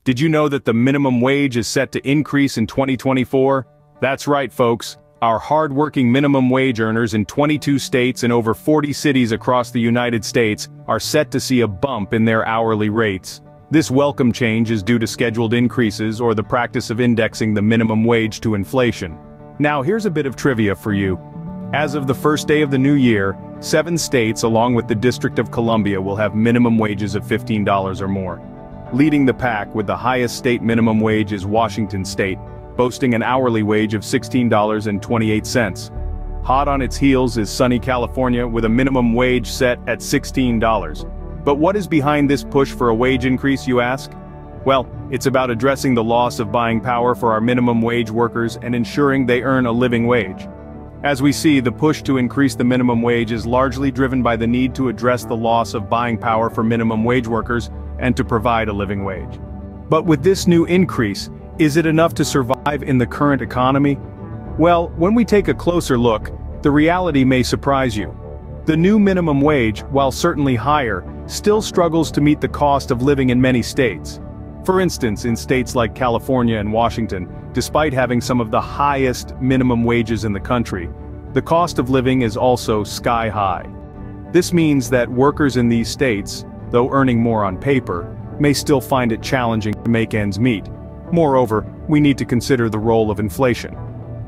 Did you know that the minimum wage is set to increase in 2024? That's right, folks. Our hard-working minimum wage earners in 22 states and over 40 cities across the United States are set to see a bump in their hourly rates. This welcome change is due to scheduled increases or the practice of indexing the minimum wage to inflation. Now here's a bit of trivia for you. As of the first day of the new year, 7 states along with the District of Columbia will have minimum wages of $15 or more. Leading the pack with the highest state minimum wage is Washington State, boasting an hourly wage of $16.28. Hot on its heels is sunny California with a minimum wage set at $16. But what is behind this push for a wage increase, you ask? Well, it's about addressing the loss of buying power for our minimum wage workers and ensuring they earn a living wage. As we see, the push to increase the minimum wage is largely driven by the need to address the loss of buying power for minimum wage workers and to provide a living wage. But with this new increase, is it enough to survive in the current economy? Well, when we take a closer look, the reality may surprise you. The new minimum wage, while certainly higher, still struggles to meet the cost of living in many states. For instance, in states like California and Washington, despite having some of the highest minimum wages in the country, the cost of living is also sky high. This means that workers in these states, though earning more on paper, may still find it challenging to make ends meet. Moreover, we need to consider the role of inflation.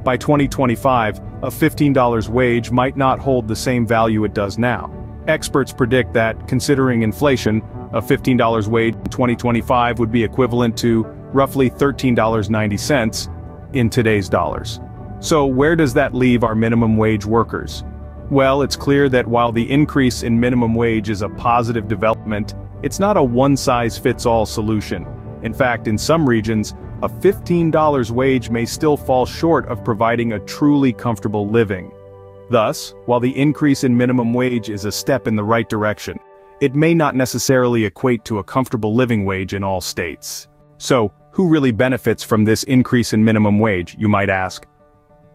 By 2025, a $15 wage might not hold the same value it does now. Experts predict that, considering inflation, a $15 wage in 2025 would be equivalent to roughly $13.90 in today's dollars. So where does that leave our minimum wage workers? Well, it's clear that while the increase in minimum wage is a positive development, it's not a one-size-fits-all solution. In fact, in some regions, a $15 wage may still fall short of providing a truly comfortable living. Thus, while the increase in minimum wage is a step in the right direction, it may not necessarily equate to a comfortable living wage in all states. So, who really benefits from this increase in minimum wage, you might ask?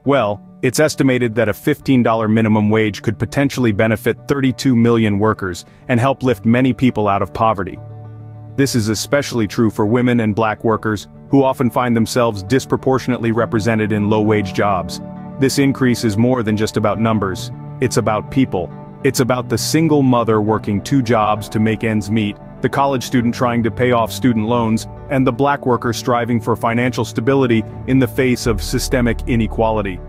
Well, it's estimated that a $15 minimum wage could potentially benefit 32 million workers and help lift many people out of poverty. This is especially true for women and black workers, who often find themselves disproportionately represented in low-wage jobs. This increase is more than just about numbers. It's about people. It's about the single mother working 2 jobs to make ends meet, the college student trying to pay off student loans, and the black worker striving for financial stability in the face of systemic inequality.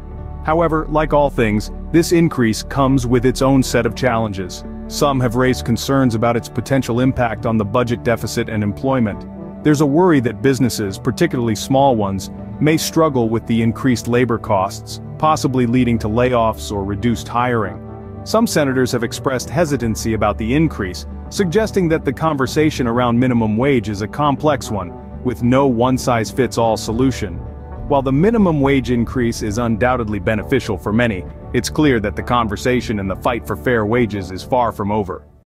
However, like all things, this increase comes with its own set of challenges. Some have raised concerns about its potential impact on the budget deficit and employment. There's a worry that businesses, particularly small ones, may struggle with the increased labor costs, possibly leading to layoffs or reduced hiring. Some senators have expressed hesitancy about the increase, suggesting that the conversation around minimum wage is a complex one, with no one-size-fits-all solution. While the minimum wage increase is undoubtedly beneficial for many, it's clear that the conversation and the fight for fair wages is far from over.